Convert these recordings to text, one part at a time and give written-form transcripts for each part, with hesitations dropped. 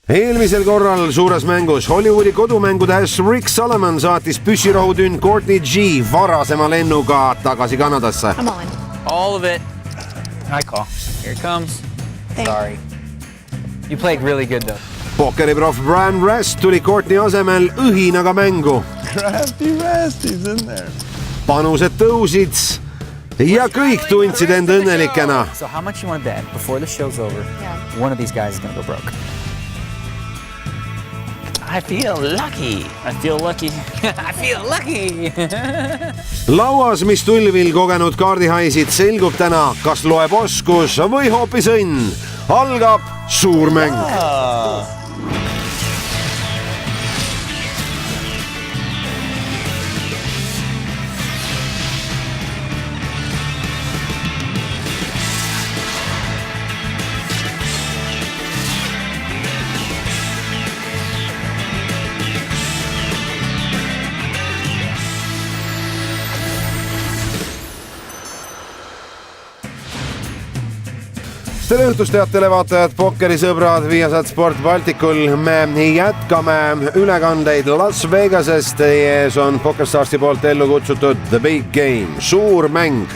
Eelmisel korral suures mängus Hollywoodi kodumängude äss Rick Solomon saatis püssirohutünn Courtney G varasema lennuga tagasi Kanadasse. I'm all in. All of it. I call. Here it comes. Sorry. You played really good though. Pokkeriproff Brian Rest tuli Courtney asemel õhinaga mängu. Crafty Rasty's in there. Panused tõusid ja kõik tundsid end õnnelikena. So how much you want to bet before the show's over? Yeah. One of these guys is going to go broke. I feel lucky. I feel lucky. I feel lucky. Lauas, mis tulvil kogenud kaardihaisid, selgub täna, kas loeb oskus või hoopis õnn. Algab suur mäng. Tere õhtust, head televaatajad, pokkerisõbrad, Viasat Sport Balticul. Me jätkame ülekandeid Las Vegasest. Ees on PokerStarsi poolt ellu kutsutud The Big Game, suur mäng.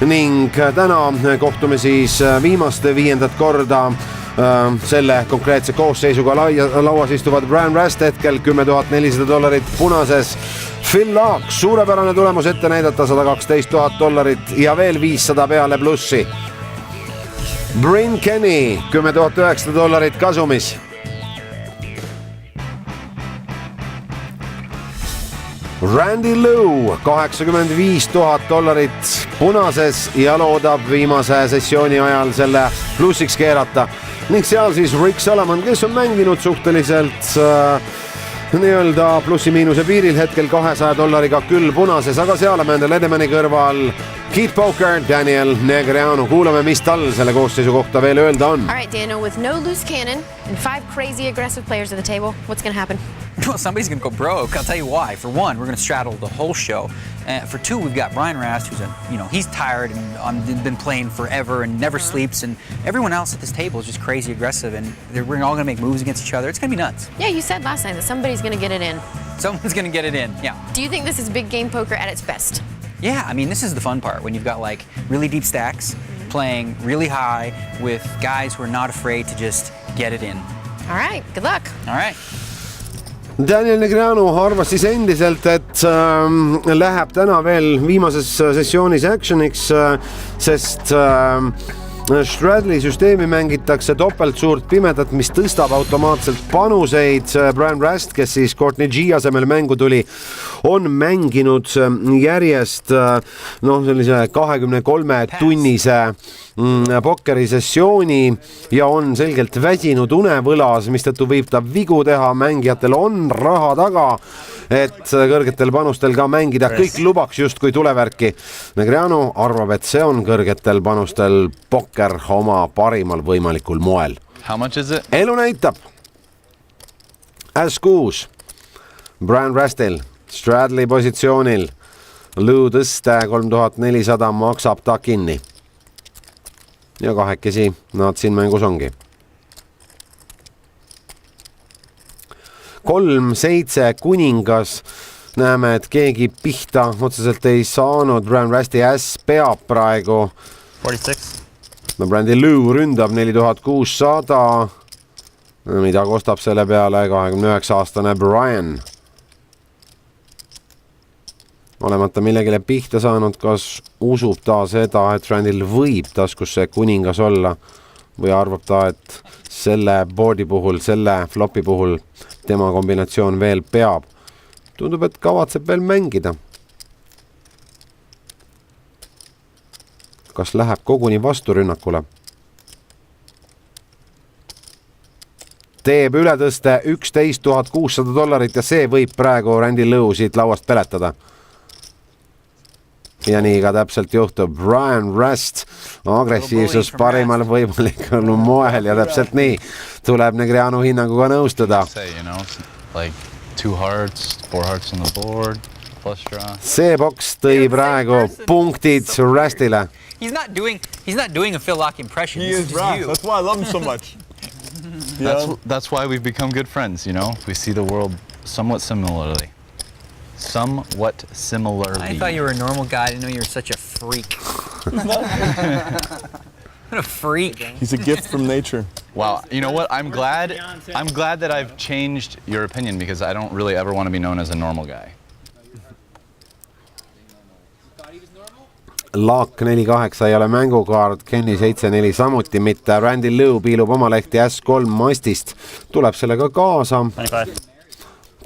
Ning täna kohtume siis viimaste 5. korda selle konkreetse koosseisuga. Lauas istuvad Brian Rast hetkel $10,400 punases. Phil Laak, suurepärane tulemus ette näidata, $112,000 ja veel 500 peale plussi. Bryn Kenny, $10,900 kasumis. Randy Lou, $85,000 punases ja loodab viimase sessiooni ajal selle plussiks keerata. Ning seal siis Rick Solomon, kes on mänginud suhteliselt nii-öelda plussi-miinuse piiril hetkel $200 küll punases, aga seal on Amanda Ledemani kõrval Keith Poker, Daniel Negreanu. Kuulame, mis tal selle koosseisu kohta veel öelda on. All right, Daniel, with no loose cannon and 5 crazy aggressive players at the table, what's going to happen? Well, somebody's going to go broke. I'll tell you why. For one, we're going to straddle the whole show. For two, we've got Brian Rast, who's he's tired and been playing forever and never sleeps. And everyone else at this table is just crazy aggressive. And we're all going to make moves against each other. It's going to be nuts. Yeah, you said last time that somebody's going to get it in. Someone's going to get it in, yeah. Do you think this is big game poker at its best? Yeah, I mean, this is the fun part. When you've got like really deep stacks, playing really high with guys who are not afraid to just get it in. All right, good luck. All right. Daniel Negreanu arvas siis endiselt, et läheb täna veel viimases sessioonis actioniks, sest Stradley süsteemi mängitakse topelt suurt pimedat, mis tõstab automaatselt panuseid. Brian Rast, kes siis Courtney G asemel mängu tuli, on mänginud järjest sellise 23-tunnise pokkerisessiooni ja on selgelt väsinud unevõlas, mistõttu võib ta vigu teha. Mängijatel on raha taga, et kõrgetel panustel ka mängida. Kõik lubaks justkui tulevärki. Negreanu arvab, et see on kõrgetel panustel pokker oma parimal võimalikul moel. How much is it? Elu näitab. S6. Brian Rastil Stradley positsioonil. Lou tõste 3,400 maksab ta kinni. Ja kahekesi nad siin mängus ongi. 3-7 kuningas. Näeme, et keegi pihta otseselt ei saanud. Brian Rasti äss peab praegu. 46. Brandy Lou ründab 4,600. Mida kostab selle peale 29-aastane Brian. Olemata millegile pihta saanud, kas usub ta seda, et Randil võib taskus see kuningas olla või arvab ta, et selle boardi puhul, selle flopi puhul tema kombinatsioon veel peab. Tundub, et kavatseb veel mängida. Kas läheb koguni vasturünnakule? Teeb ületõste $11,600 ja see võib praegu Randy Lou siit lauast peletada. Ja nii ka täpselt juhtub. Brian Rast, agressiivsus parimal võimalikul moel ja täpselt nii tuleb Negreanu hinnanguga nõustuda. See boks tõi praegu punktid Rastile. He's not doing a Phil Laak impression. He is Rast. That's why I love him so much. That's why we've become good friends, you know? We see the world somewhat similarly. Somewhat similarly. I thought you were a normal guy. I didn't know you were such a freak. What a freak. He's a gift from nature. Wow, you know what? I'm glad that I've changed your opinion because I don't really ever want to be known as a normal guy. Laak 4-8 ei ole mängukaart, Kenny 7-4 samuti mitte. Randy Lou piilub oma lehti S3 mastist, tuleb sellega kaasa.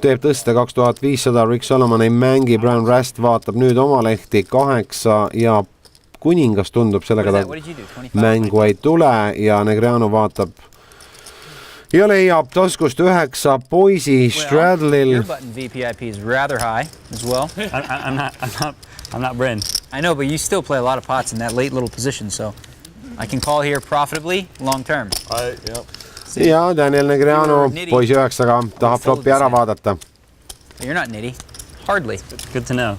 Teeb tõste 2500, Rick Solomon ei mängi, Brian Rast vaatab nüüd oma lehti 8 ja kuningas tundub sellega ta mängu ei tule ja Negreanu vaatab ja leiab taskust 9 poisi Stradlil. Your button VPIP is rather high as well. I'm not Bryn. I know, but you still play a lot of pots in that late little position, so I can call here profitably long term. Ja Daniel Negreanu poisi 9-ga tahab flopi ära vaadata. You're not nitty. Hardly. Good to know.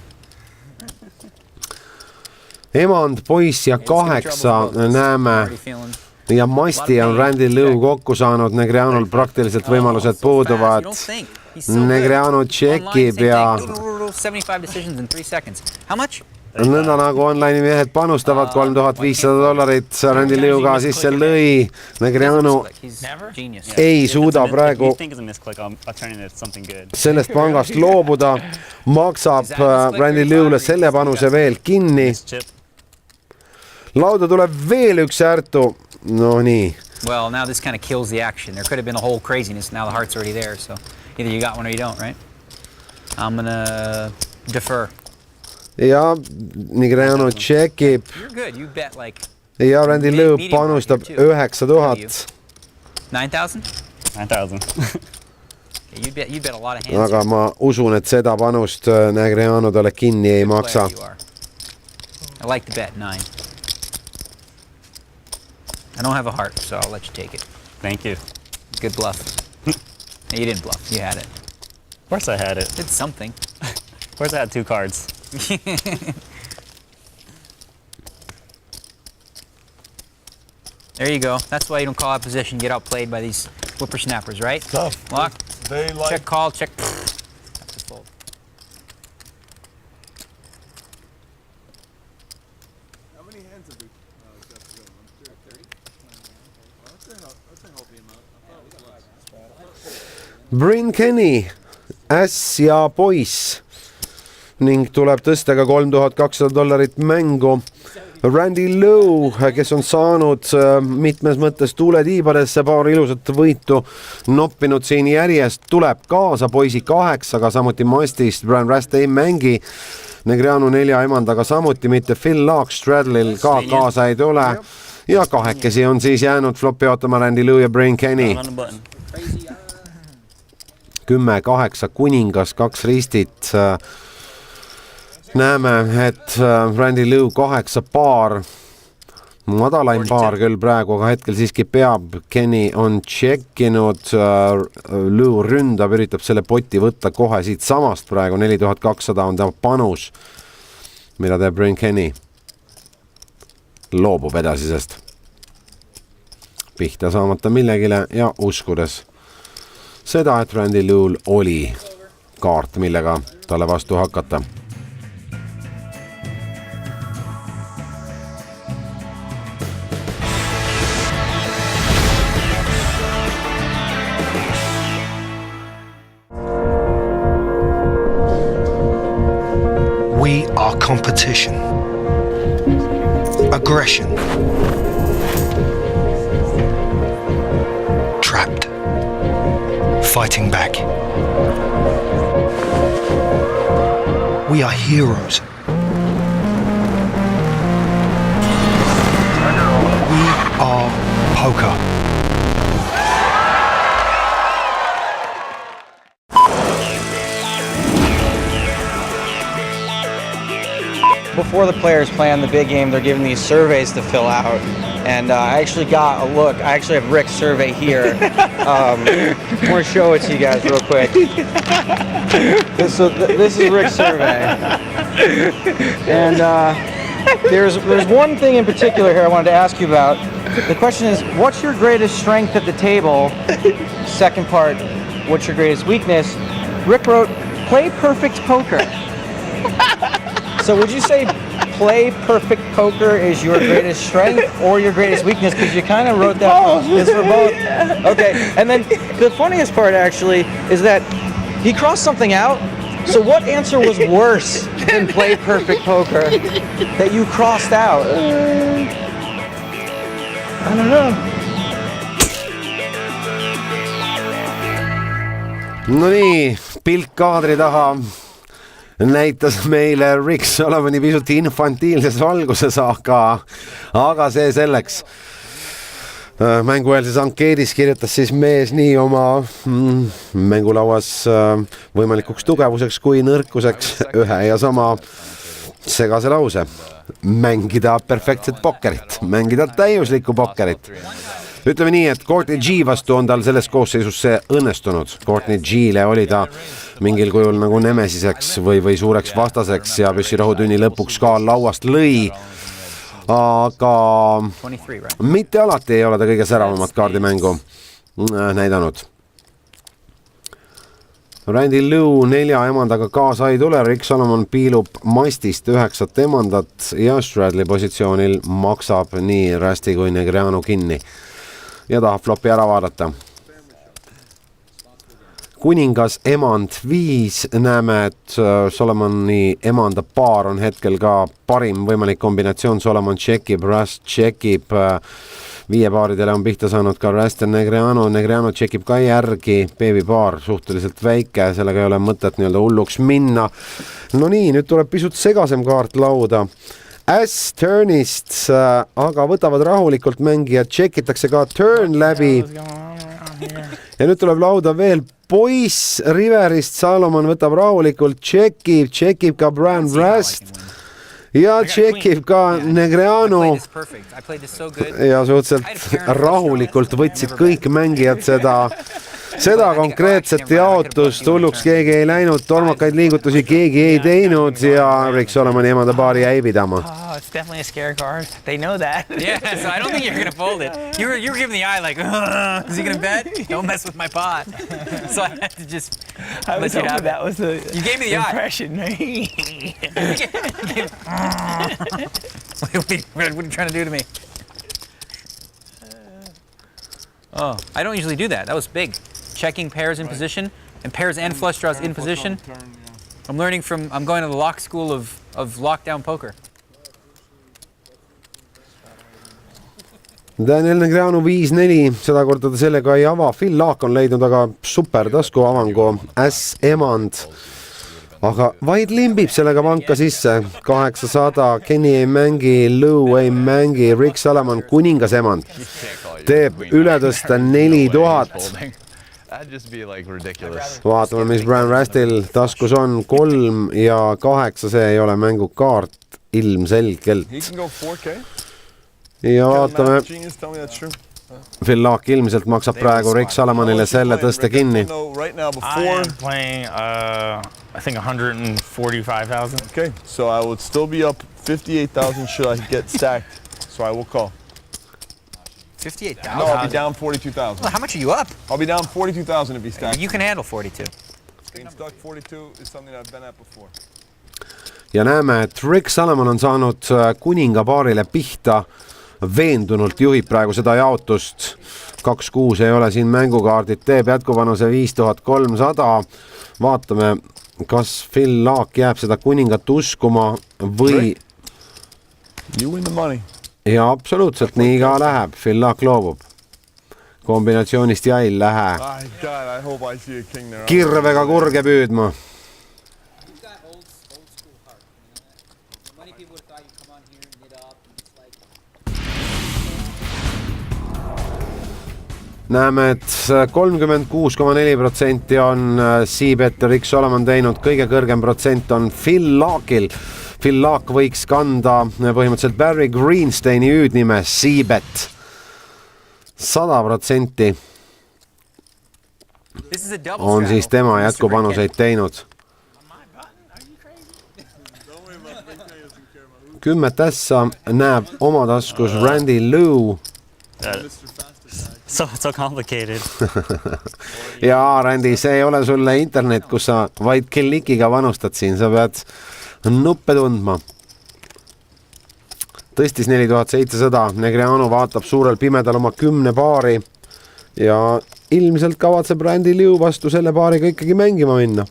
Emand poiss ja 8 näeme ja Masti on Randy Lou kokku saanud, Negreanul praktiliselt võimalused puuduvad. Negreanu tšekib ja 75 decisions in 3 seconds. How much? nõnda nagu online'i mehed panustavad $3500 Randy Liuga sisse lõi. Negreanu ei suuda praegu sellest pangast loobuda, maksab Randy Liule selle panuse veel kinni. Lauda tuleb veel üks ärtu, no nii. Well, now this kind of kills the action. There could have been a whole craziness. Now the heart's already there, so either you got one or you don't, right? I'm gonna defer. Ja Negreanu tšekib. You're good. You bet like. Ja Randy Liu panustab 9000. 9000? 9000. You bet a lot of hands. Aga ma usun, et seda panust Negreanu talle kinni ei maksa. I like the bet, 9. I don't have a heart, so I'll let you take it. Thank you. Good bluff. No, you didn't bluff. You had it. Of course I had it. Did something. Of course I had 2 cards. There you go. That's why you don't call out position, get outplayed by these whippersnappers, right? Tough. Lock. They like Check call, check. Have to fold. How many hands have we got to go? I'm sure 30. That's a healthy amount. I thought it was less. Bryn Kenny, äss ja poiss ning tuleb tõstega $3200 mängu. Randy Lou, kes on saanud mitmes mõttes tuule tiibadesse, paar ilusat võitu noppinud siin järjest, tuleb kaasa poisi 8-ga, samuti mastist. Brian Rast ei mängi, Negreanu 4 emandaga samuti mitte, Phil Laak Stradlil ka kaasa ei tule ja 2 on siis jäänud flopi ootama Randy Lou ja Bryn Kenny. 10-8 kuningas, 2 ristit. Näeme, et Randy Lou 8 paar, madalaim paar küll praegu, aga hetkel siiski peab. Kenny on tšekkinud, Lou ründab, üritab selle poti võtta kohe siit samast praegu, 4200 on ta panus, mida teeb Bryn Kenny. Loobub edasisest. Pihta saamata millegile ja uskudes seda, et Randy Lou'l oli kaart, millega talle vastu hakata. We are competition, aggression, trapped, fighting back. We are heroes. We are poker. Before the players play on the big game, they're given these surveys to fill out. And I actually got a look. I actually have Rick's survey here. I want to show it to you guys real quick. This is Rick's survey. And there's one thing in particular here I wanted to ask you about. The question is, what's your greatest strength at the table? Second part, what's your greatest weakness? Rick wrote, play perfect poker. So would you say play perfect poker is your greatest strength or your greatest weakness? Because you kind of wrote that. It's for both. Okay. And then the funniest part actually is that he crossed something out. So what answer was worse than play perfect poker that you crossed out? I don't know. No nii, pilk kaadri taha näitas meile Rick Solomoni pisut infantiilses valguses, aga see selleks. Mängueelses ankeedis kirjutas siis mees nii oma mängulauas võimalikuks tugevuseks kui nõrkuseks ühe ja sama segase lause. Mängida perfektset pokkerit, mängida täiuslikku pokkerit. Ütleme nii, et Courtney G vastu on tal selles koosseisus see õnnestunud. Courtney G'le oli ta mingil kujul nagu nemesiseks või suureks vastaseks ja püssirahutünni lõpuks ka lauast lõi. Aga mitte alati ei ole ta kõige säravamat kaardimängu näidanud. Randy Lou 4 emandaga kaasa ei tule, Rick Solomon piilub mastist 9 emandat ja Stradley positsioonil maksab nii Rasti kui Negreanu kinni ja tahab flopi ära vaadata. Kuningas emand 5, näeme, et Solomoni emanda paar on hetkel ka parim võimalik kombinatsioon. Solomon tšekib, Rast tšekib, 5 paaridele on pihta saanud ka Rast ja Negreanu. Negreanu tšekib ka järgi, beebi paar suhteliselt väike, sellega ei ole mõtet nii-öelda hulluks minna. No nii, nüüd tuleb pisut segasem kaart lauda. As turnist, aga võtavad rahulikult mängijad, tšekitakse ka turn läbi. Ja nüüd tuleb lauda veel poiss Riverist, Salomon võtab rahulikult, tšekib ka Bran Rast ja tšekib ka Negreanu ja suhteliselt rahulikult võtsid kõik mängijad seda konkreetset jaotust, hulluks keegi ei läinud, tormakaid liigutusi keegi ei teinud ja Rick Solomoni emanda paari jäi pidama. Oh, it's definitely a scare card. They know that. Yeah, so I don't think you're going to fold it. You were giving the eye like, is he going to bet? Don't mess with my pot. So I had to just let you have that was the You gave me the impression. Wait, what are you trying to do to me? Oh, I don't usually do that. That was big. Checking pairs in position and pairs and flush draws in position. I'm going to the lock school of lockdown poker. Daniel Negreanu 5-4, seda korda ta sellega ei ava. Phil Laak on leidnud aga super tasku avangu S emand. Aga vaid limbib sellega panka sisse. 800, Kenny ei mängi, Lou ei mängi, Rick Solomon kuningas emand. Teeb üle tõsta 4000. Vaatame, mis Bran Rastil taskus on. 3 ja 8, see ei ole mängukaart ilmselgelt. Ja vaatame, Phil Laak ilmselt maksab praegu Rick Solomonile selle tõste kinni. I am playing, I think 145,000. Okay, so I would still be up 58,000 should I get stacked. So I will call. 58,000? No, I'll be down 42,000. Well, how much are you up? I'll be down 42,000 if you stack. You can handle 42. Being stuck 42 is something I've been at before. Ja näeme, et Rick Solomon on saanud kuninga paarile pihta. Veendunult juhib praegu seda jaotust. 2-6 ei ole siin mängukaardid, teeb jätkupanuse 5300. Vaatame, kas Phil Laak jääb seda kuningat uskuma või... You win the money. Ja absoluutselt nii ka läheb. Phil Laak loobub. Kombinatsioonist jäi lähe. Kirvega kurge püüdma. Näeme, et 36,4% on Seabet ja Rick Solomon teinud. Kõige kõrgem protsent on Phil Laakil. Phil Laak võiks kanda põhimõtteliselt Barry Greensteini hüüdnime Seabet. 100% on siis tema jätkupanuseid teinud. 10 tässa näeb oma taskus Randy Lou. So complicated. jaa, Randy, see ei ole sulle internet, kus sa vaid klikiga vanustad siin, sa pead nuppe tundma. Tõstis 4700, Negreanu vaatab suurel pimedal oma 10 paari ja ilmselt kavatseb Randy Liu vastu selle paariga ikkagi mängima minna.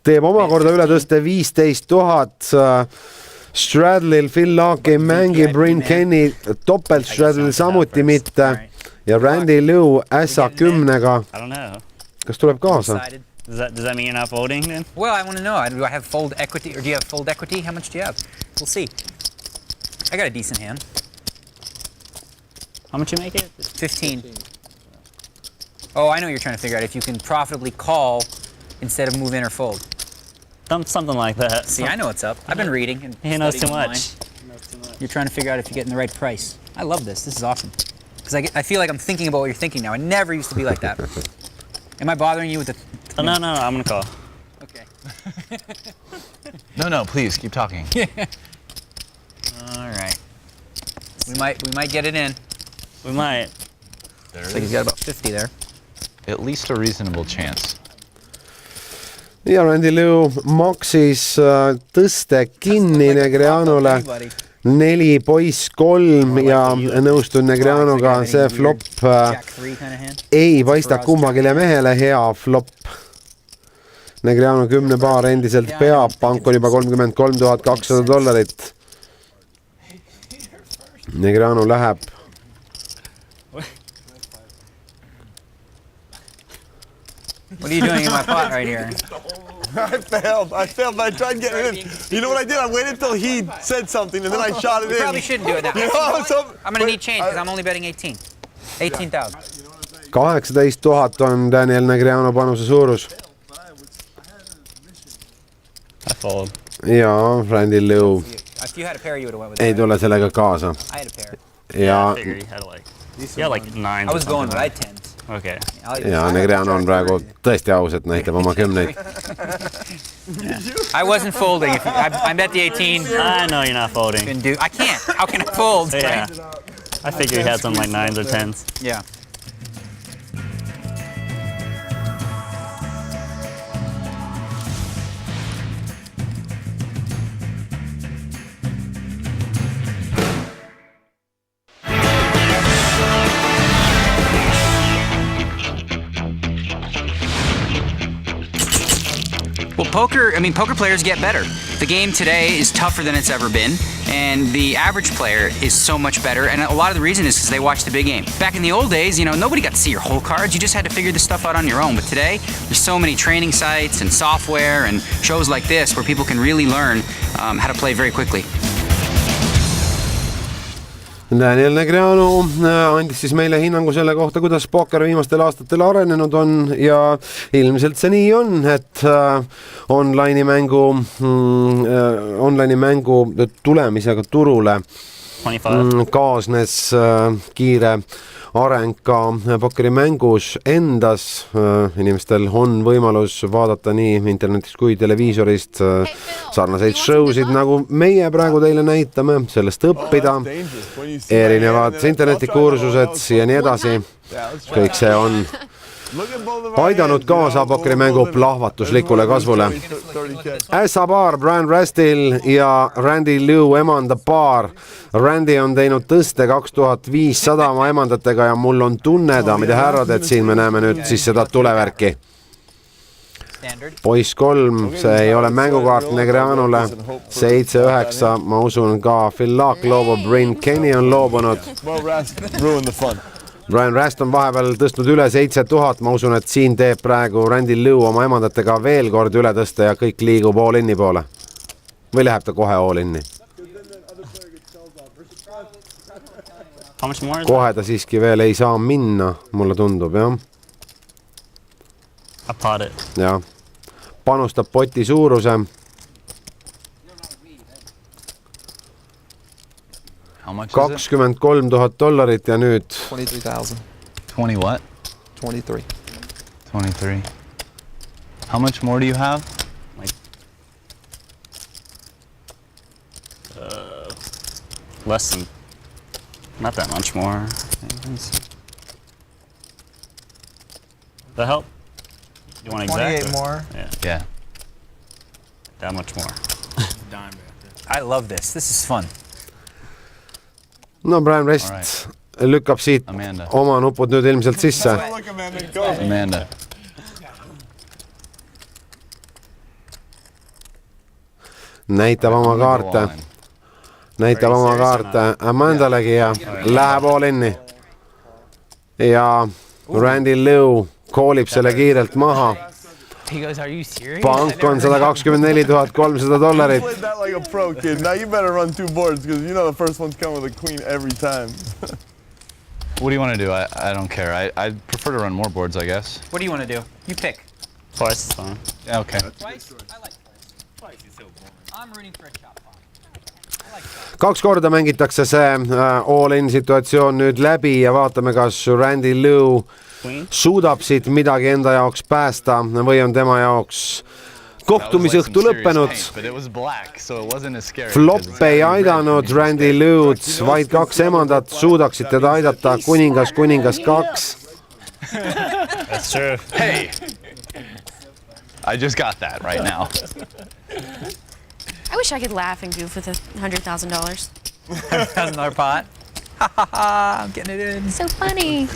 Teeb omakorda üle tõste 15 000. Stradlil Phil Laak ei mängi, Bryn Kenny topelt Stradlil samuti mitte ja Randy Liu ässa 10-ga. I don't know. Kas tuleb kaasa? Does that mean you're not folding then? Well, I want to know. Do I have fold equity, or do you have fold equity? How much do you have? We'll see. I got a decent hand. How much you make it? 15. Oh, I know what you're trying to figure out. If you can profitably call instead of move in or fold. Something like that. See, I know what's up. I've been reading. And He knows too studying much. online. You're trying to figure out if you're getting the right price. I love this. This is awesome. Because I feel like I'm thinking about what you're thinking now. I never used to be like that. Am I bothering you with the... Oh, no, I'm gonna call. Okay. No, please keep talking. All right. We might get it in. We might. Looks like he's got about 50 there. At least a reasonable chance. Ja Randy Liu maksis tõste kinni Negreanule 4 poiss 3 ja nõustun Negreanuga, see flop ei paista kummagile mehele hea flop. Negreanu 10 paar endiselt peab, pank on juba $33,200. Negreanu läheb. What are you doing in my pot right here? I failed, but I tried getting it in. You know what I did? I waited until he said something and then I shot it in. You probably shouldn't do it now. You know, I'm going to need change because I'm only betting 18. 18,000. 18,000 on Daniel Negreanu panuse suurus. I fold. Ja Randy Liu If you had a pair, you would have went with ei that. tule sellega kaasa. I had a pair. Ja, I figured you had like 9. I was going with I had 10s. Okay. ja Negreanu on praegu tõesti aus, et näitab oma 10-neid. I wasn't folding. I bet the 18. I know you're not folding. I can't. How can I fold? Yeah. I figured you had something like 9s or 10s. Yeah. Poker players get better. The game today is tougher than it's ever been, and the average player is so much better, and a lot of the reason is because they watch the big game. Back in the old days, nobody got to see your whole cards. You just had to figure this stuff out on your own. But today, there's so many training sites and software and shows like this where people can really learn how to play very quickly. Daniel Negreanu andis siis meile hinnangu selle kohta, kuidas pokker viimastel aastatel arenenud on ja ilmselt see nii on, et online'i mängu tulemisega turule kaasnes kiire areng ka pokkeri mängus endas. Inimestel on võimalus vaadata nii internetist kui televiisorist sarnaseid showsid, nagu meie praegu teile näitame, sellest õppida, erinevad internetikursused ja nii edasi. Kõik see on aidanud kaasa pokkerimängu plahvatuslikule kasvule. Ässa paar Brian Rastil ja Randy Liu emanda paar. Randy on teinud tõste 2500 oma emandatega ja mul on tunne, daamid ja härrad, et siin me näeme nüüd siis seda tulevärki. Poiss 3, see ei ole mängukaart Negreanule. 7-9, ma usun ka Phil Laak loobub, Bryn Kenny on loobunud. Brian Rast on vahepeal tõstnud üle 7000, ma usun, et siin teeb praegu Randy Liu oma emandatega veel kord üle tõsta ja kõik liigub all-in'i poole. Või läheb ta kohe all-in'i? Kohe ta siiski veel ei saa minna, mulle tundub, jah. Ja. Panustab poti suuruse. $23,000 ja nüüd 23,000. 20 what? 23. 23. How much more do you have? Less than, not that much more. That help? You want exact? 28 more. Yeah. That much more. I love this. This is fun. No Brian Rest lükkab siit Amanda. oma nupud nüüd ilmselt sisse. Amanda. Näitab oma kaarte. Näitab oma kaarte Amandalegi ja läheb all inni. Ja Randy Lou koolib selle kiirelt maha. He goes, are you serious? Pank on $124,300. Played that like a pro, kid. Now you better run 2 boards because you know the first one's coming with a queen every time. What do you want to do? I don't care. I prefer to run more boards, I guess. What do you want to do? You pick. Twice is fine. Yeah, okay. Twice? I like twice. Twice is so boring. I'm rooting for a chop pot. 2 korda mängitakse see all-in situatsioon nüüd läbi ja vaatame, kas Randy Lou suudab siit midagi enda jaoks päästa või on tema jaoks kohtumisõhtu lõppenud. Flop ei aidanud Randy Lou'd, vaid 2 emandat suudaksid teda aidata. Kuningas 2. That's true. Hey! I just got that right now. I wish I could laugh and goof with $100,000. $100,000 pot. Ha ha ha! I'm getting it in. So funny.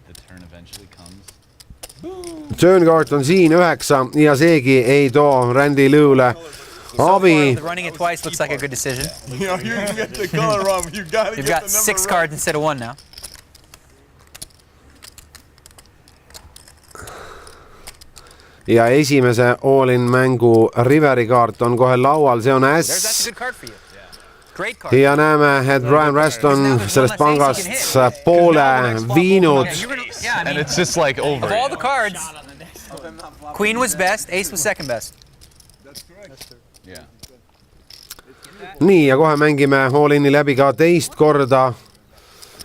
The turn eventually comes. Turnkaart on siin 9 ja seegi ei too Randy Lou'le abi. Running it twice looks like a good decision. You know, you can get the color wrong, but you gotta You've get got the number 6 cards instead of 1 now. Ja esimese all-in mängu Riveri kaart on kohe laual, see on That's a äss. good card for you. Great card. Ja näeme, et Brian Rest on sellest pangast poole viinud. And it's just like over. Of all the cards, Queen was best, Ace was second best. Yeah. Nii, ja kohe mängime all-in'i läbi ka teist korda.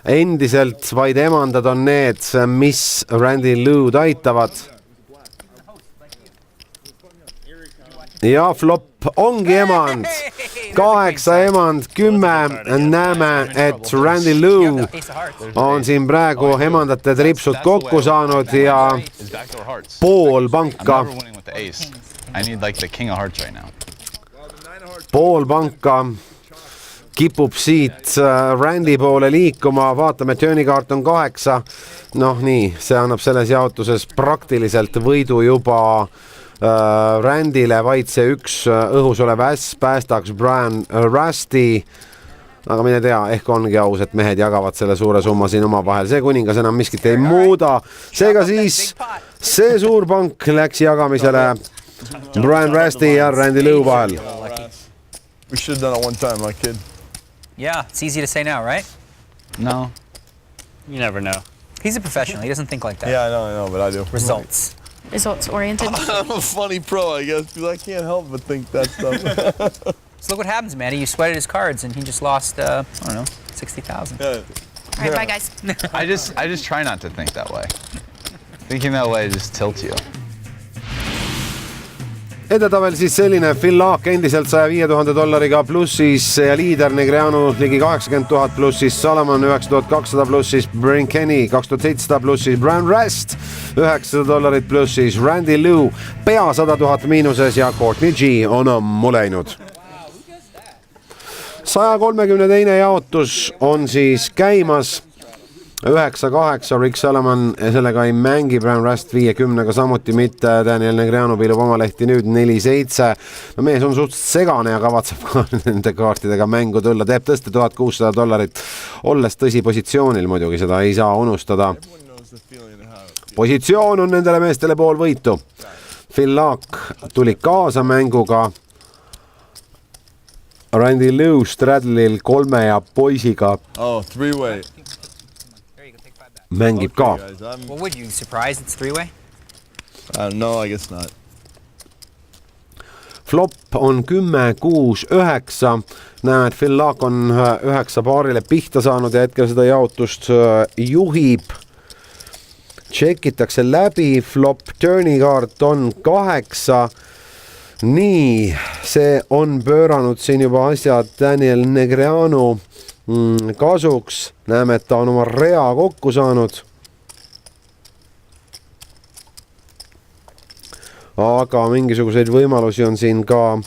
Endiselt vaid emandad on need, mis Randy Lou'd aitavad. Ja flop ongi emand. 8 emand, 10. Näeme, et Randy Lou on siin praegu emandate tripsud kokku saanud ja pool panka. I need like the king of hearts right now. Pool panka kipub siit Randy poole liikuma. Vaatame, turnikaart on 8. Noh nii, see annab selles jaotuses praktiliselt võidu juba Randyle, vaid see 1 õhus olev äss päästaks Brian Rasti. Aga mine tea, ehk ongi aus, et mehed jagavad selle suure summa siin oma vahel. See kuningas enam miskit ei muuda. Seega siis see suur pank läks jagamisele Brian Rasti ja Randy Lou vahel. We should have done it one time, my kid. Yeah, it's easy to say now, right? No. You never know. He's a professional. He doesn't think like that. Yeah, I know, but I do. Results. Results oriented. I'm a funny pro, I guess, because I can't help but think that stuff. So look what happens, Manny. You sweated his cards, and he just lost, I don't know, 60,000. Yeah. All right, bye guys. I just try not to think that way. Thinking that way just tilts you. Edetavel siis selline, Phil Laak endiselt $105,000 plussis ja liider Negreanu ligi 80,000 plussis, Salomon 9,200 plussis, Brian Kenny 2,700 plussis, Brian Rest $900 plussis, Randy Lou pea 100,000 miinuses ja Courtney G on ammu läinud. 132. jaotus on siis käimas. 9-8 Rick Salomon sellega ei mängi, Brian Rust 50-ga samuti mitte, Daniel Negreanu piilub oma lehti nüüd 4-7. Mees on suhteliselt segane ja kavatseb ka nende kaartidega mängu tulla, teeb tõesti $1,600, olles tõsi positsioonil muidugi, seda ei saa unustada. Positsioon on nendele meestele pool võitu. Phil Laak tuli kaasa mänguga. Randy Lou Stradlil 3 ja poisiga. Oh, 3-way. Mängib ka. What would you surprise? It's 3-way? No, I guess not. Flop on 10, 6, 9. Näeme, et Phil Laak on 9 paarile pihta saanud ja hetkel seda jaotust juhib. Tšekitakse läbi, flop turnikaart on 8. nii, see on pööranud siin juba asjad Daniel Negreanu kasuks. Näeme, et ta on oma rea kokku saanud. Aga mingisuguseid võimalusi on siin ka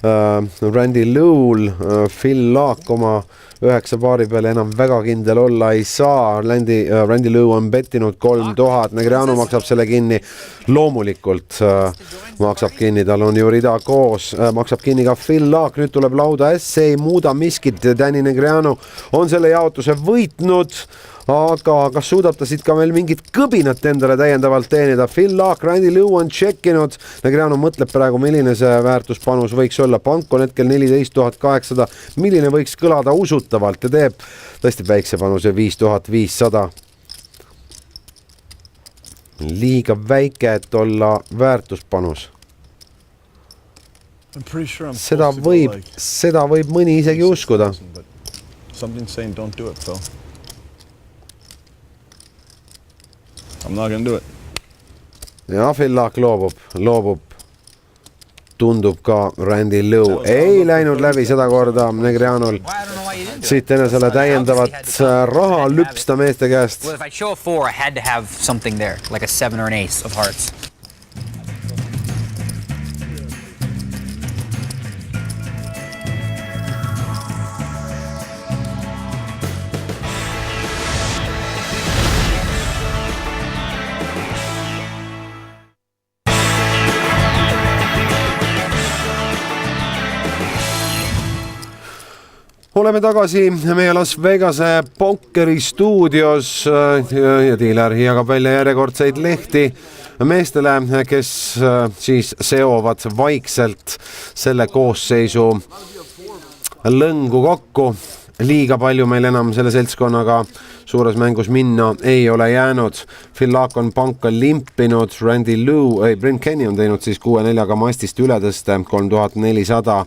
Randy Lew'l. Phil Laak oma 9 paari peale enam väga kindel olla ei saa. Randy Lew on bettinud 3000, Negreanu maksab selle kinni. Loomulikult maksab kinni, tal on ju rida koos, maksab kinni ka Phil Laak. Nüüd tuleb lauda see ei muuda miskit. Danny Negreanu on selle jaotuse võitnud, aga kas suudab ta siit ka veel mingit kõbinat endale täiendavalt teenida? Phil Laak, Randy Lew on tšekkinud. Negreanu mõtleb praegu, milline see väärtuspanus võiks olla. Pank on hetkel 14 800. Milline võiks kõlada usutavalt ja teeb tõesti väikse panuse 5500. Liiga väike, et olla väärtuspanus. Seda võib mõni isegi uskuda. Something's saying don't do it, Phil. I'm not gonna do it. Ja Phil Laak loobub. Tundub ka Randy Lew. Ei läinud läbi seda korda Negreanul. Siit enesele täiendavat raha lüpsta meeste käest. Well, if I show a 4, I had to have something there, like a 7 or an ace of hearts. Oleme tagasi meie Las Vegase pokkeri stuudios ja diiler jagab välja järjekordseid lehti meestele, kes siis seovad vaikselt selle koosseisu lõngu kokku. Liiga palju meil enam selle seltskonnaga suures mängus minna ei ole jäänud. Phil Laak on panka limpinud, Bryn Kenny on teinud siis 6-4-ga mastist ületõste 3400.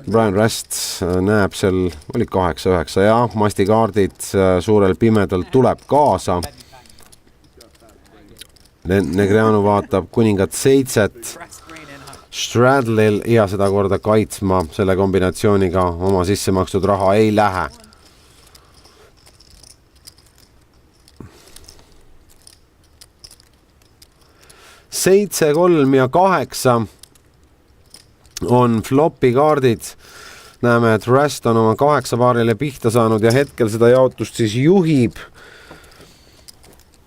Brian Rest näeb seal, oli 8-9 ja mastikaardid suurel pimedal tuleb kaasa. Negreanu vaatab kuningat 7 Stradlil ja seda korda kaitsma selle kombinatsiooniga oma sisse makstud raha ei lähe. Seitse, 3 ja 8 on flopi kaardid. Näeme, et Rest on oma 8 paarile pihta saanud ja hetkel seda jaotust siis juhib.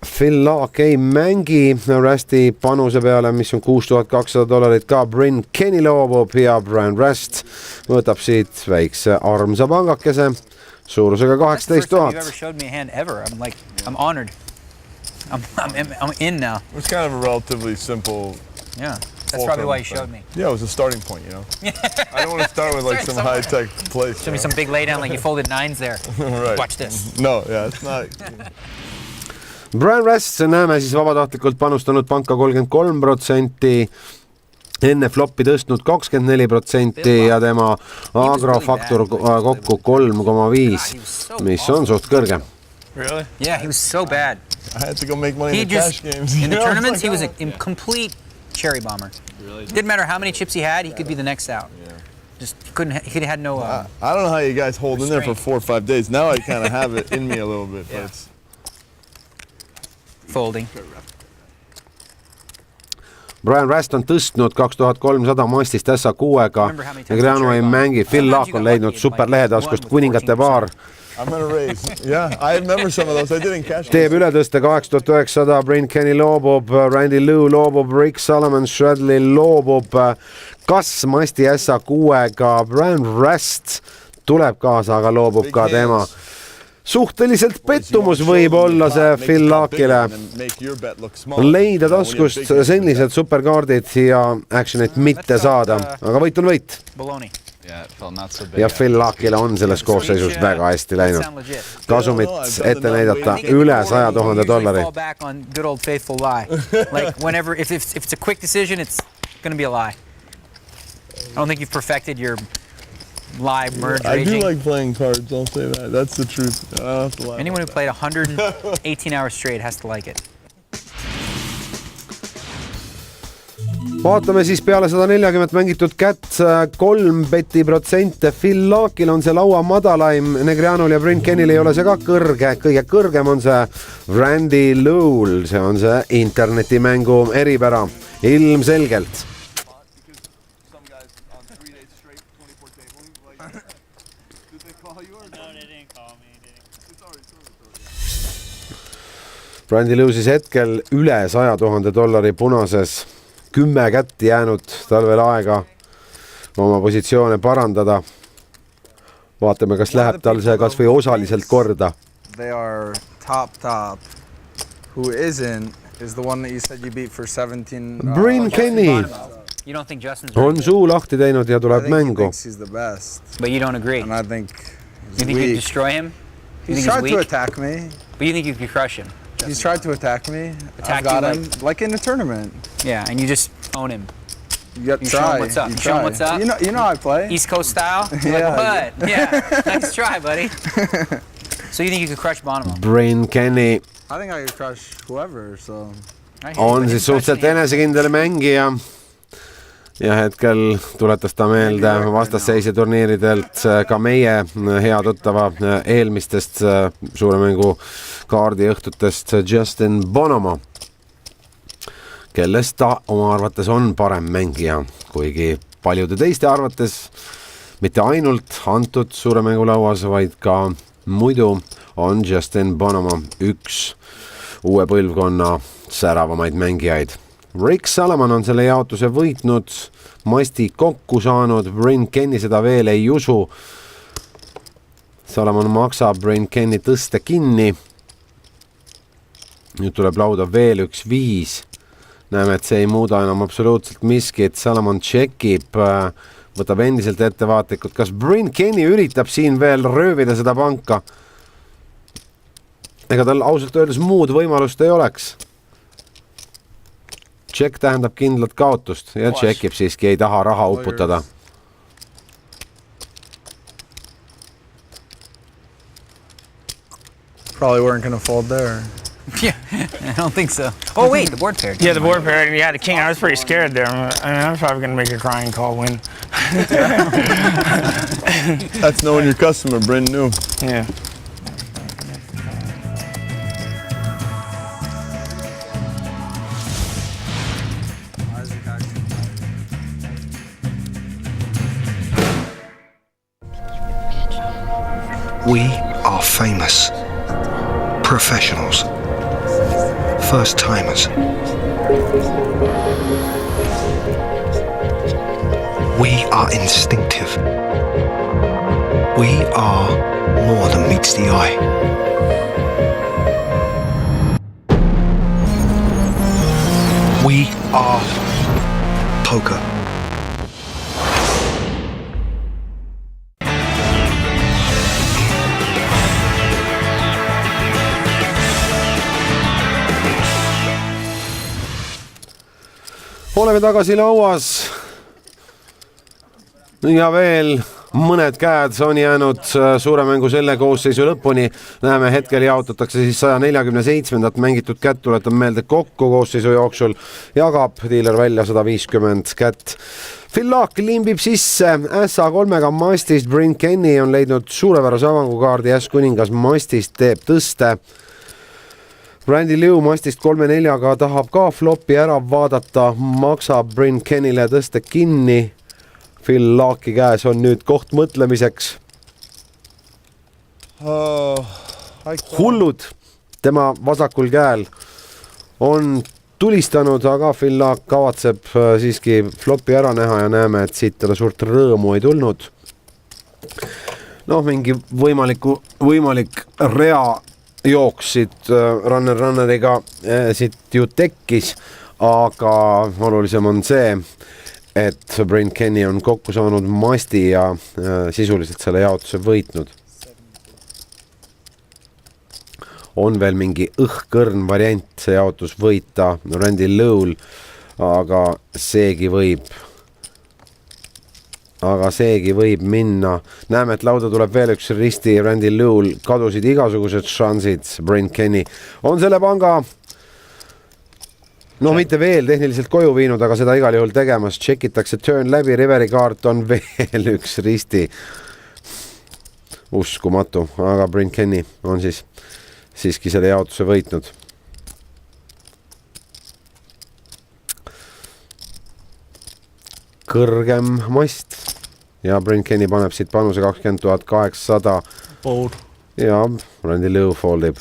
Phil Laak ei mängi Resti panuse peale, mis on $6200 ka. Bryn Kenny loobub ja Brian Rest võtab siit väikse armsa pangakese suurusega 18 000. I'm honored. I'm in now. It was kind of a relatively simple. Yeah. That's probably why you showed me. Yeah, it was a starting point, you know. I don't want to start with like some high-tech place. Show me some big laydown like you folded 9s there. Right. Watch this. No, yeah, it's not. Brian Rest, näeme siis vabatahtlikult panustanud panka 33%, enne floppi tõstnud 24% ja tema agrofaktor kokku 3,5, mis on suht kõrge. Really? Yeah, he was so bad. I had to go make money in the cash games. In the tournaments, he was a complete cherry bomber. Really? Didn't matter how many chips he had, he could be the next out. Yeah. Just he had no. I don't know how you guys hold in there for 4 or 5 days. Now I kind of have it in me a little bit, but it's folding. Brian Rest on tõstnud 2300 mastist SA6-ga. Negreanu ei mängi. Phil Laak on leidnud superlehetaskust kuningate paar. I'm gonna raise. Yeah, I remember some of those. I didn't catch. Teeb ületõste 8900, Bryn Kenny loobub, Randy Lew loobub, Rick Solomon Stradley loobub. Kas masti SA6-ga Brian Rest tuleb kaasa, aga loobub ka tema. Suhteliselt pettumus võib olla see Phil Laakile. Leida taskust sellised superkaardid ja actionit mitte saada, aga võit on võit. Ja Phil Laakile on selles koosseisus väga hästi läinud. Kasumit ette näidata üle $100,000. Like whenever, if it's a quick decision, it's going to be a lie. I don't think you've perfected your lie merge raging. I do like playing cards, I'll say that. That's the truth. I don't have to lie. Anyone who played 118 hours straight has to like it. Vaatame siis peale 140 mängitud kätt 3 beti protsente. Phil Laakil on see laua madalaim, Negreanul ja Bryn Kennil ei ole see ka kõrge. Kõige kõrgem on see Randy Lowell, see on see internetimängu eripära. Ilmselgelt. Randy Lowell siis hetkel üle $100,000 punases. 10 kätt jäänud tal veel aega oma positsioone parandada. Vaatame, kas läheb tal see kas või osaliselt korda. They are top. Who isn't is the one that you said you beat for 17. Bryn Kenny You don't think Justin's on suu lahti teinud ja tuleb mängu. He's the best. But you don't agree. And I think You think you destroy him? he's tried to attack me. But you think you could crush him? He's tried to attack me. Attack I've got you him like in a tournament. Yeah, and you just own him. You show him what's up. You show him what's up. You know how I play. East Coast style. Yeah. Like, what? Yeah. Nice try, buddy. So you think you could crush Bonomo? Bryn Kenny I think I could crush whoever, so. on siis suhteliselt enesekindel mängija. Ja hetkel tuletas ta meelde vastasseise turniiridelt ka meie hea tuttava eelmistest suure mängu kaardi õhtutest Justin Bonomo, kellest ta oma arvates on parem mängija, kuigi paljude teiste arvates mitte ainult antud suure mängu lauas, vaid ka muidu on Justin Bonomo üks uue põlvkonna säravamaid mängijaid. Rick Salomon on selle jaotuse võitnud, masti kokku saanud, Bryn Kenny seda veel ei usu. Salomon maksab Bryn Kenny tõste kinni. Nüüd tuleb lauda veel üks 5. Näeme, et see ei muuda enam absoluutselt miskit. Salomon tšekib, võtab endiselt ettevaatlikult. Kas Bryn Kenny üritab siin veel röövida seda panka? Ega tal ausalt öeldes muud võimalust ei oleks. Check tähendab kindlat kaotust ja checkib siiski, ei taha raha uputada. Probably weren't going to fold there. Yeah, I don't think so. Oh, wait, the board pair. Yeah, the board pair. Yeah, the king. I was pretty scared there. I was probably going to make a crying call win. That's knowing your customer, Bryn knew. Yeah. We are famous. Professionals. First timers. We are instinctive. We are more than meets the eye. We are poker. Oleme tagasi lauas ja veel mõned käed on jäänud suure mängu selle koosseisu lõpuni. Näeme, hetkel jaotatakse siis 147. mängitud kätt, tuletan meelde kokku koosseisu jooksul. Jagab diiler välja 150 kätt. Phil Laak limbib sisse SA3-ga mastist. Bryn Kenny on leidnud suurepärase avangukaardi, S-kuningas mastist teeb tõste. Randy Liu mastist 3-4-ga tahab ka flopi ära vaadata, maksab Bryn Kennyle tõste kinni. Phil Laaki käes on nüüd koht mõtlemiseks. Hullud tema vasakul käel on tulistanud, aga Phil Laak kavatseb siiski flopi ära näha ja näeme, et siit talle suurt rõõmu ei tulnud. Mingi võimalik rea jooks siit runneriga siit ju tekkis, aga olulisem on see, et Bryn Kenny on kokku saanud masti ja sisuliselt selle jaotuse võitnud. On veel mingi õhkõrn variant see jaotus võita Randy Lowell, aga seegi võib minna. Näeme, et lauda tuleb veel üks risti, Randy Lowell, kadusid igasugused šansid. Bryn Kenny on selle panga no mitte veel tehniliselt koju viinud, aga seda igal juhul tegemas. Tšekitakse turn läbi, riveri kaart on veel üks risti. Uskumatu, aga Bryn Kenny on siis siiski selle jaotuse võitnud. Kõrgem mast ja Bryn Kenny paneb siit panuse 20 800. Bold. Ja Randy Lou foldib.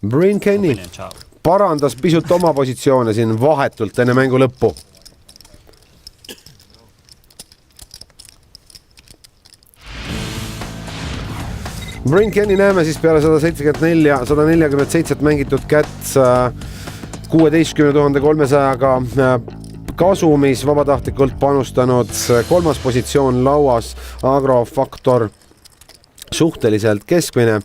Bryn Kenny parandas pisut oma positsioone siin vahetult enne mängu lõppu. Bryn Kenny näeme siis peale 147 mängitud kätt 16 300-ga kasumis, vabatahtlikult panustanud, kolmas positsioon lauas, agrofaktor suhteliselt keskmine,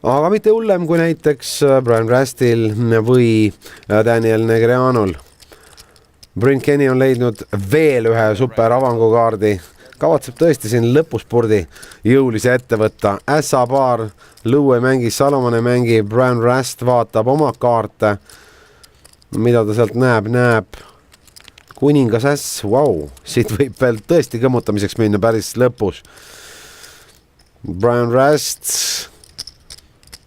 aga mitte hullem kui näiteks Brian Rastil või Daniel Negreanul. Bryn Kenny on leidnud veel ühe super avangukaardi, kavatseb tõesti siin lõpuspurdi jõulise ette võtta. Ässa paar, Lou ei mängi, Salomon ei mängi, Brian Rast vaatab oma kaarte. Mida ta sealt näeb? Kuningas äss, wow, siit võib veel tõesti kõmmutamiseks minna päris lõpus. Brian Rast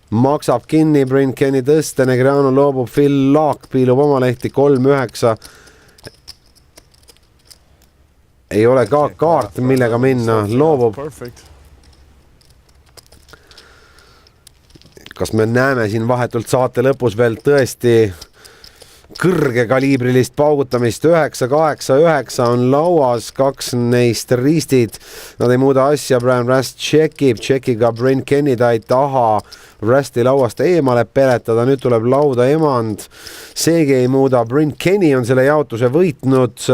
maksab kinni, Bryn Kenny tõste, Negreanu loobub, Phil Laak piilub oma lehti 3-9. Ei ole ka kaart, millega minna, loobub. Kas me näeme siin vahetult saate lõpus veel tõesti kõrge kaliibrilist paugutamist? 9-8-9 on lauas, 2 neist ristid. Nad ei muuda asja, Brian Rast tšekiga Bryn Kenny, ta ei taha Rasti lauast eemale peletada, nüüd tuleb lauda emand. Seegi ei muuda, Bryn Kenny on selle jaotuse võitnud.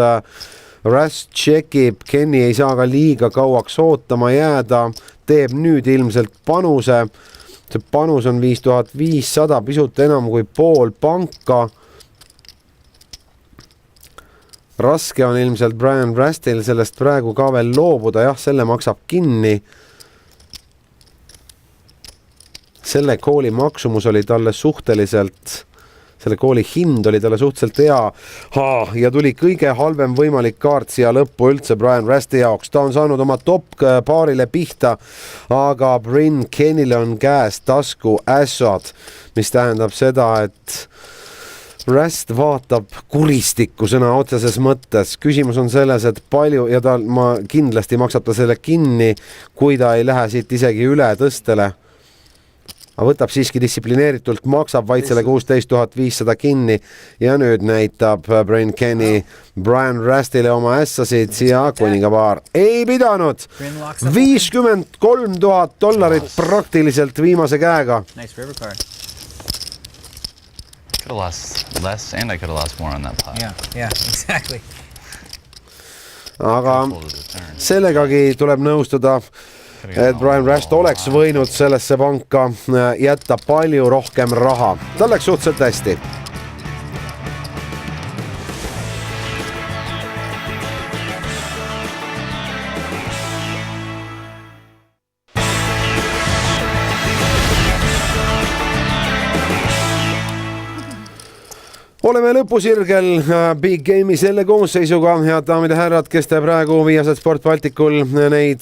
Rast tšekib, Kenny ei saa ka liiga kauaks ootama jääda, teeb nüüd ilmselt panuse. See panus on 5500, pisut enam kui pool panka. Raske on ilmselt Brian Rastil sellest praegu ka veel loobuda, jah, selle maksab kinni. Selle kooli maksumus oli talle suhteliselt... Selle kooli hind oli talle suhteliselt hea ja tuli kõige halvem võimalik kaart siia lõppu üldse Brian Rasti jaoks. Ta on saanud oma top paarile pihta, aga Bryn Kennyle on käes tasku ässad, mis tähendab seda, et Rast vaatab kuristikku sõna otseses mõttes. Küsimus on selles, et palju ja kindlasti maksab ta selle kinni, kui ta ei lähe siit isegi üle tõstele. Aga võtab siiski distsiplineeritult, maksab vaid selle 16 500 kinni ja nüüd näitab Bryn Kenny Brian Rastile oma ässasid ja kuningapaar ei pidanud. $53,000 praktiliselt viimase käega. Nice river card. Could have lost less and I could have lost more on that pot. Yeah, exactly. Aga sellegagi tuleb nõustuda, et Brian Rast oleks võinud sellesse panka jätta palju rohkem raha. Tal läks suhteliselt hästi. Oleme lõpusirgel Big Game'i selle koosseisuga. Head daamid ja härrad, kes te praegu Viasat Sport Balticul neid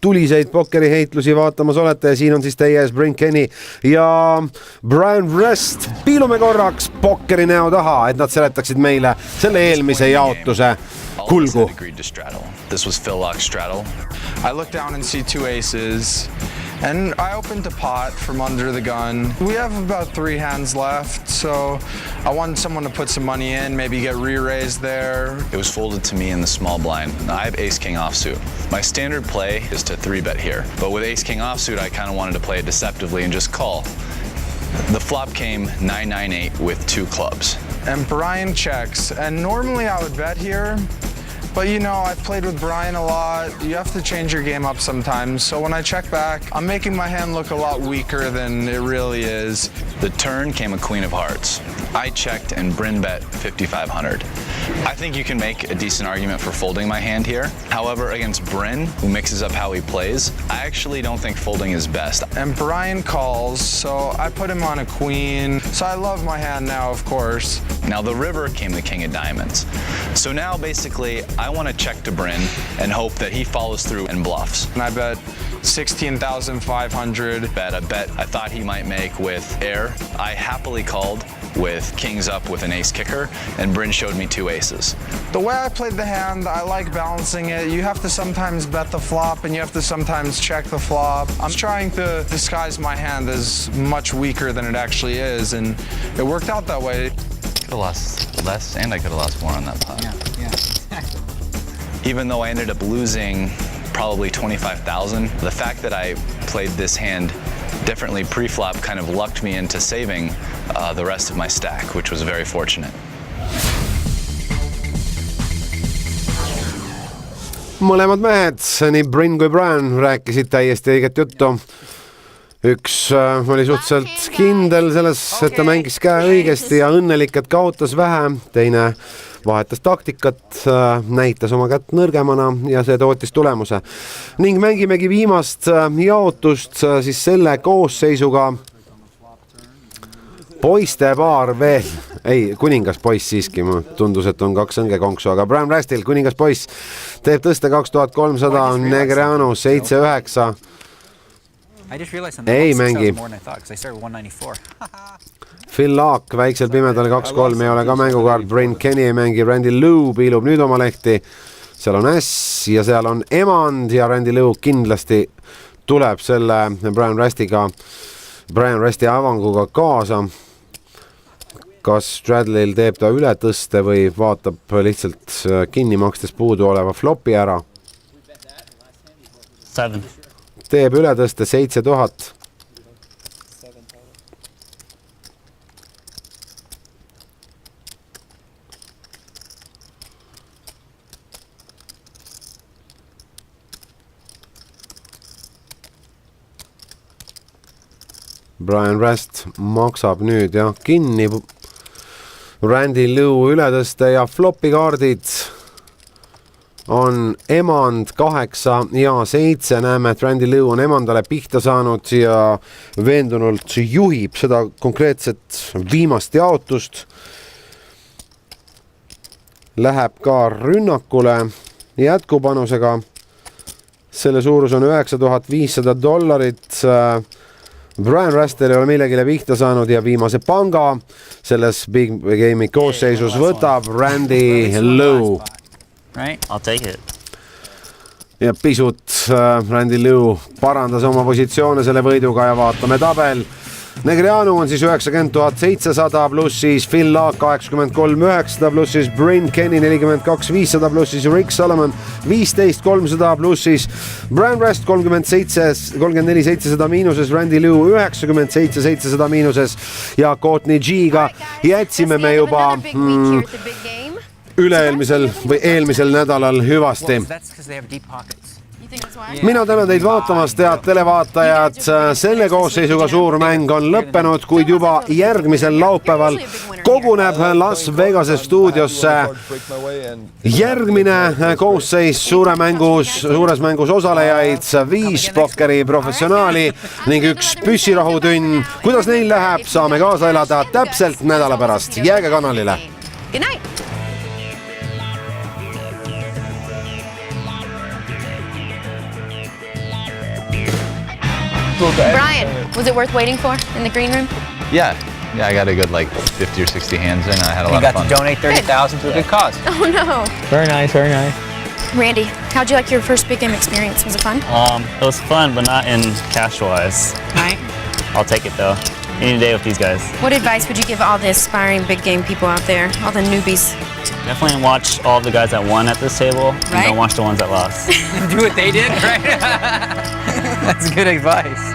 tuliseid pokkeri heitlusi vaatamas olete ja siin on siis teie ees Bryn Kenny ja Brian Rast. Piilume korraks pokkeri näo taha, et nad seletaksid meile selle eelmise jaotuse kulgu. This was Phil Laak's straddle. I look down and see 2 aces and I opened a pot from under the gun. We have about 3 hands left, so I wanted someone to put some money in, maybe get re-raised there. It was folded to me in the small blind. I have ace-king offsuit. My standard play is to 3-bet here, but with ace-king offsuit, I kind of wanted to play it deceptively and just call. The flop came 9-9-8 with 2 clubs. And Brian checks, and normally I would bet here, but you know, I've played with Brian a lot. You have to change your game up sometimes. So when I check back, I'm making my hand look a lot weaker than it really is. The turn came a queen of hearts. I checked and Bryn bet 5,500. I think you can make a decent argument for folding my hand here. However, against Bryn, who mixes up how he plays, I actually don't think folding is best. And Brian calls, so I put him on a queen. So I love my hand now, of course. Now the river came the king of diamonds. So now basically I want to check to Bryn and hope that he follows through and bluffs. And I bet 16,500. Bet a bet I thought he might make with air. I happily called with kings up with an ace kicker, and Bryn showed me 2 aces. The way I played the hand, I like balancing it. You have to sometimes bet the flop and you have to sometimes check the flop. I'm trying to disguise my hand as much weaker than it actually is, and it worked out that way. Could have lost less, and I could have lost more on that pot. Yeah, exactly. Even though I ended up losing probably 25,000, the fact that I played this hand differently pre-flop kind of lucked me into saving the rest of my stack, which was very fortunate. mõlemad mehed, nii Bryn kui Brian rääkisid täiesti õiget juttu. Üks oli suhteliselt kindel selles, et ta mängis käe õigesti ja õnnelik, et kaotas vähe. Teine vahetas taktikat, näitas oma kätt nõrgemana ja see tootis tulemuse. Ning mängimegi viimast jaotust siis selle koosseisuga. Poiste paar veel, ei, kuningas poiss siiski, tundus, et on 2 õngekonksu, aga Bram Rastil, kuningas poiss, teeb tõste 2300, Negreanu 7-9. Ei mängi. Phil Laak väiksel pimedal 2-3 ei ole ka mängukaart, Bryn Kenny ei mängi, Randy Lou piilub nüüd oma lehti, seal on S ja seal on emand ja Randy Lou kindlasti tuleb selle Brian Rasti avanguga kaasa. Kas Stradlil teeb ta üle tõste või vaatab lihtsalt kinni makstes puudu oleva flopi ära? 7. Teeb üle tõste 7000. Brian Rast maksab nüüd jah kinni. Randy Lou ületõste ja flopi kaardid on emand 8 ja 7. Näeme, et Randy Lou on emandale pihta saanud ja veendunult juhib seda konkreetset viimast jaotust. Läheb ka rünnakule jätkupanusega. Selle suurus on $9500. Brian Rastel ei ole millegile pihta saanud ja viimase panga selles Big Game'i koosseisus võtab Randy Lou. I'll take it. Ja pisut Randy Lou parandas oma positsioone selle võiduga ja vaatame tabel. Negreanu on siis 90,700 pluss siis Phil Laak 83,900 pluss siis Bryn Kenny 42,500 pluss siis Rick Solomon 15,300 pluss siis Brian Rast 34,700 miinuses, Randy Lou 97,700 miinuses ja Courtney G-ga jätsime me juba üle-eelmisel või eelmisel nädalal hüvasti. Mina tänan teid vaatamast, head televaatajad. Selle koosseisuga suur mäng on lõppenud, kuid juba järgmisel laupäeval koguneb Las Vegase stuudiosse järgmine koosseis suures mängus osalejaid, 5 pokkeri professionaali ning 1 püssirahutünn. Kuidas neil läheb, saame kaasa elada täpselt nädala pärast. Jääge kanalile. Good night. Brian, was it worth waiting for in the green room? Yeah, I got a good like 50 or 60 hands in. I had a lot of fun. You got to donate 30,000 to a good cause. Oh no. Very nice, very nice. Randy, how'd you like your first big game experience? Was it fun? It was fun, but not in cash-wise. Right. I'll take it though. Any day with these guys. What advice would you give all the aspiring big game people out there, all the newbies? Definitely watch all the guys that won at this table. Right. And don't watch the ones that lost. Do what they did, right? That's good advice.